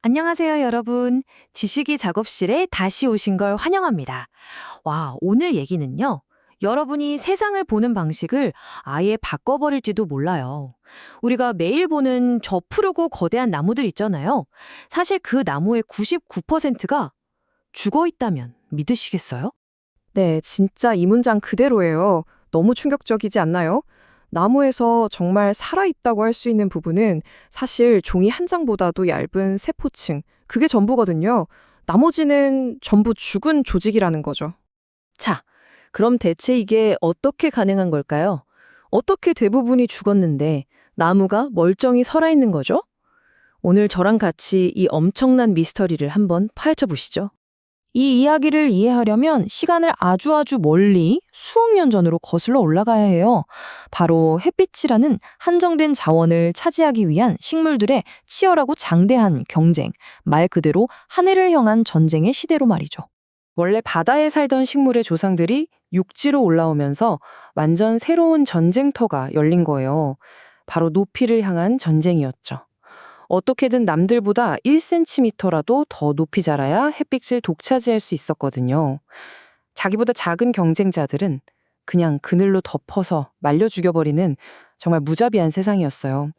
안녕하세요, 여러분. 지식이 작업실에 다시 오신 걸 환영합니다. 와, 오늘 얘기는요. 여러분이 세상을 보는 방식을 아예 바꿔버릴지도 몰라요. 우리가 매일 보는 저 푸르고 거대한 나무들 있잖아요. 사실 그 나무의 99%가 죽어 있다면 믿으시겠어요? 네, 진짜 이 문장 그대로예요. 너무 충격적이지 않나요? 나무에서 정말 살아있다고 할 수 있는 부분은 사실 종이 한 장보다도 얇은 세포층, 그게 전부거든요. 나머지는 전부 죽은 조직이라는 거죠. 자, 그럼 대체 이게 어떻게 가능한 걸까요? 어떻게 대부분이 죽었는데 나무가 멀쩡히 살아있는 거죠? 오늘 저랑 같이 이 엄청난 미스터리를 한번 파헤쳐 보시죠. 이 이야기를 이해하려면 시간을 아주 멀리 수억 년 전으로 거슬러 올라가야 해요. 바로 햇빛이라는 한정된 자원을 차지하기 위한 식물들의 치열하고 장대한 경쟁, 말 그대로 하늘을 향한 전쟁의 시대로 말이죠. 원래 바다에 살던 식물의 조상들이 육지로 올라오면서 완전 새로운 전쟁터가 열린 거예요. 바로 높이를 향한 전쟁이었죠. 어떻게든 남들보다 1cm라도 더 높이 자라야 햇빛을 독차지할 수 있었거든요. 자기보다 작은 경쟁자들은 그냥 그늘로 덮어서 말려 죽여버리는 정말 무자비한 세상이었어요.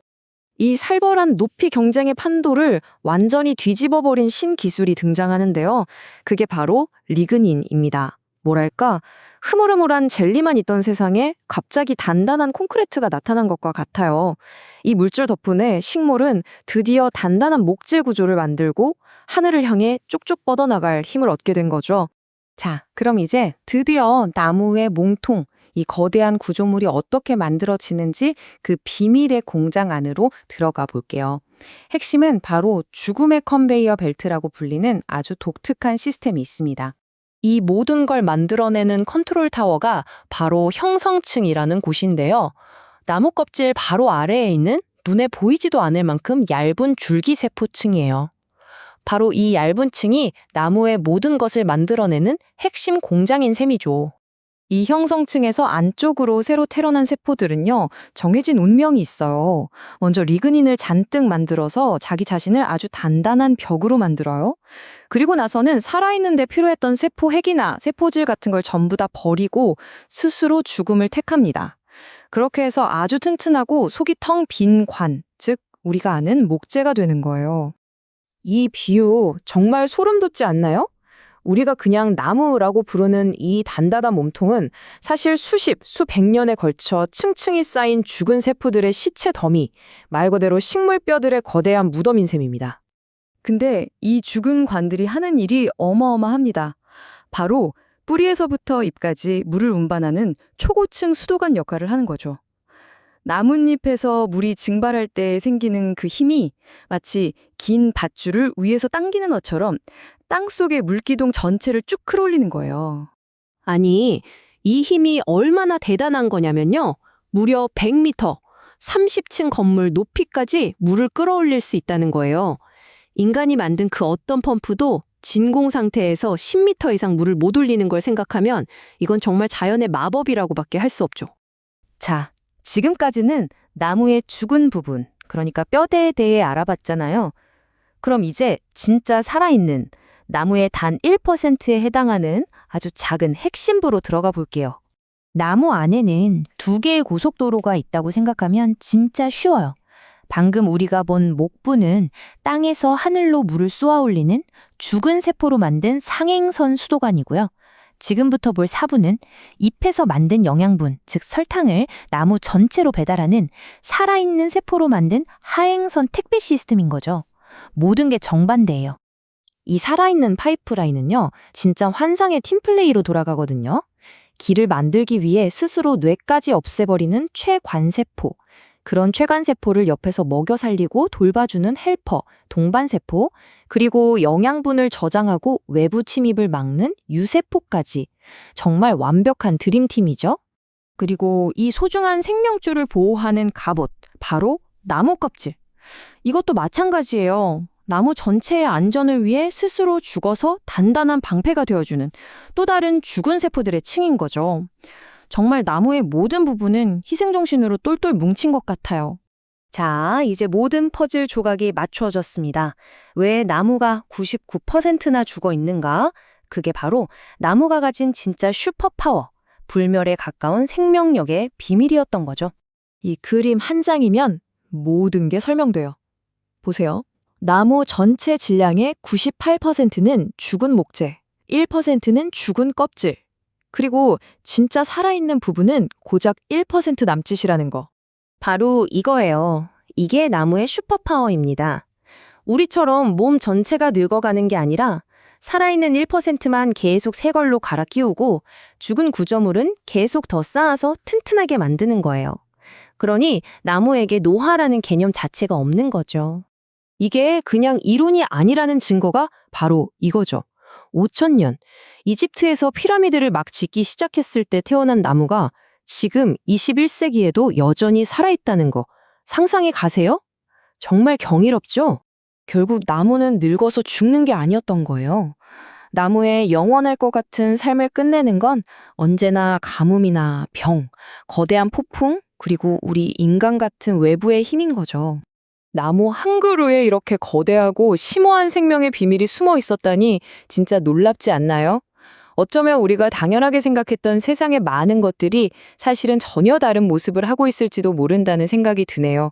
이 살벌한 높이 경쟁의 판도를 완전히 뒤집어버린 신기술이 등장하는데요. 그게 바로 리그닌입니다. 뭐랄까, 흐물흐물한 젤리만 있던 세상에 갑자기 단단한 콘크리트가 나타난 것과 같아요. 이 물질 덕분에 식물은 드디어 단단한 목재 구조를 만들고 하늘을 향해 쭉쭉 뻗어나갈 힘을 얻게 된 거죠. 자, 그럼 이제 드디어 나무의 몸통, 이 거대한 구조물이 어떻게 만들어지는지 그 비밀의 공장 안으로 들어가 볼게요. 핵심은 바로 죽음의 컨베이어 벨트라고 불리는 아주 독특한 시스템이 있습니다. 이 모든 걸 만들어내는 컨트롤 타워가 바로 형성층이라는 곳인데요. 나무 껍질 바로 아래에 있는 눈에 보이지도 않을 만큼 얇은 줄기세포층이에요. 바로 이 얇은 층이 나무의 모든 것을 만들어내는 핵심 공장인 셈이죠. 이 형성층에서 안쪽으로 새로 태어난 세포들은요, 정해진 운명이 있어요. 먼저 리그닌을 잔뜩 만들어서 자기 자신을 아주 단단한 벽으로 만들어요. 그리고 나서는 살아있는 데 필요했던 세포 핵이나 세포질 같은 걸 전부 다 버리고 스스로 죽음을 택합니다. 그렇게 해서 아주 튼튼하고 속이 텅 빈 관, 즉 우리가 아는 목재가 되는 거예요. 이 비유 정말 소름 돋지 않나요? 우리가 그냥 나무라고 부르는 이 단단한 몸통은 사실 수백 년에 걸쳐 층층이 쌓인 죽은 세포들의 시체 더미, 말 그대로 식물뼈들의 거대한 무덤인 셈입니다. 근데 이 죽은 관들이 하는 일이 어마어마합니다. 바로 뿌리에서부터 잎까지 물을 운반하는 초고층 수도관 역할을 하는 거죠. 나뭇잎에서 물이 증발할 때 생기는 그 힘이 마치 긴 밧줄을 위에서 당기는 것처럼 땅속의 물기둥 전체를 쭉 끌어올리는 거예요. 아니, 이 힘이 얼마나 대단한 거냐면요. 무려 100m, 30층 건물 높이까지 물을 끌어올릴 수 있다는 거예요. 인간이 만든 그 어떤 펌프도 진공 상태에서 10m 이상 물을 못 올리는 걸 생각하면 이건 정말 자연의 마법이라고밖에 할 수 없죠. 자, 지금까지는 나무의 죽은 부분, 그러니까 뼈대에 대해 알아봤잖아요. 그럼 이제 진짜 살아있는 나무의 단 1%에 해당하는 아주 작은 핵심부로 들어가 볼게요. 나무 안에는 두 개의 고속도로가 있다고 생각하면 진짜 쉬워요. 방금 우리가 본 목부는 땅에서 하늘로 물을 쏘아 올리는 죽은 세포로 만든 상행선 수도관이고요. 지금부터 볼 사부는 잎에서 만든 영양분, 즉 설탕을 나무 전체로 배달하는 살아있는 세포로 만든 하행선 택배 시스템인 거죠. 모든 게 정반대예요. 이 살아있는 파이프라인은요, 진짜 환상의 팀플레이로 돌아가거든요. 길을 만들기 위해 스스로 뇌까지 없애버리는 최관세포, 그런 최관세포를 옆에서 먹여 살리고 돌봐주는 헬퍼, 동반세포, 그리고 영양분을 저장하고 외부 침입을 막는 유세포까지 정말 완벽한 드림팀이죠. 그리고 이 소중한 생명줄을 보호하는 갑옷, 바로 나무 껍질. 이것도 마찬가지예요. 나무 전체의 안전을 위해 스스로 죽어서 단단한 방패가 되어주는 또 다른 죽은 세포들의 층인 거죠. 정말 나무의 모든 부분은 희생정신으로 똘똘 뭉친 것 같아요. 자, 이제 모든 퍼즐 조각이 맞춰졌습니다. 왜 나무가 99%나 죽어 있는가? 그게 바로 나무가 가진 진짜 슈퍼파워, 불멸에 가까운 생명력의 비밀이었던 거죠. 이 그림 한 장이면 모든 게 설명돼요. 보세요. 나무 전체 질량의 98%는 죽은 목재, 1%는 죽은 껍질, 그리고 진짜 살아있는 부분은 고작 1% 남짓이라는 거. 바로 이거예요. 이게 나무의 슈퍼파워입니다. 우리처럼 몸 전체가 늙어가는 게 아니라 살아있는 1%만 계속 새 걸로 갈아 끼우고 죽은 구조물은 계속 더 쌓아서 튼튼하게 만드는 거예요. 그러니 나무에게 노화라는 개념 자체가 없는 거죠. 이게 그냥 이론이 아니라는 증거가 바로 이거죠. 5,000년, 이집트에서 피라미드를 막 짓기 시작했을 때 태어난 나무가 지금 21세기에도 여전히 살아있다는 거 상상해 가세요? 정말 경이롭죠? 결국 나무는 늙어서 죽는 게 아니었던 거예요. 나무의 영원할 것 같은 삶을 끝내는 건 언제나 가뭄이나 병, 거대한 폭풍, 그리고 우리 인간 같은 외부의 힘인 거죠. 나무 한 그루에 이렇게 거대하고 심오한 생명의 비밀이 숨어 있었다니 진짜 놀랍지 않나요? 어쩌면 우리가 당연하게 생각했던 세상의 많은 것들이 사실은 전혀 다른 모습을 하고 있을지도 모른다는 생각이 드네요.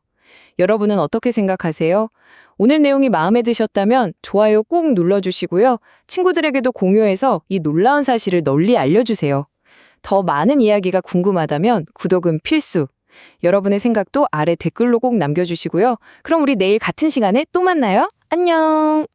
여러분은 어떻게 생각하세요? 오늘 내용이 마음에 드셨다면 좋아요 꾹 눌러주시고요. 친구들에게도 공유해서 이 놀라운 사실을 널리 알려주세요. 더 많은 이야기가 궁금하다면 구독은 필수. 여러분의 생각도 아래 댓글로 꼭 남겨주시고요. 그럼 우리 내일 같은 시간에 또 만나요. 안녕!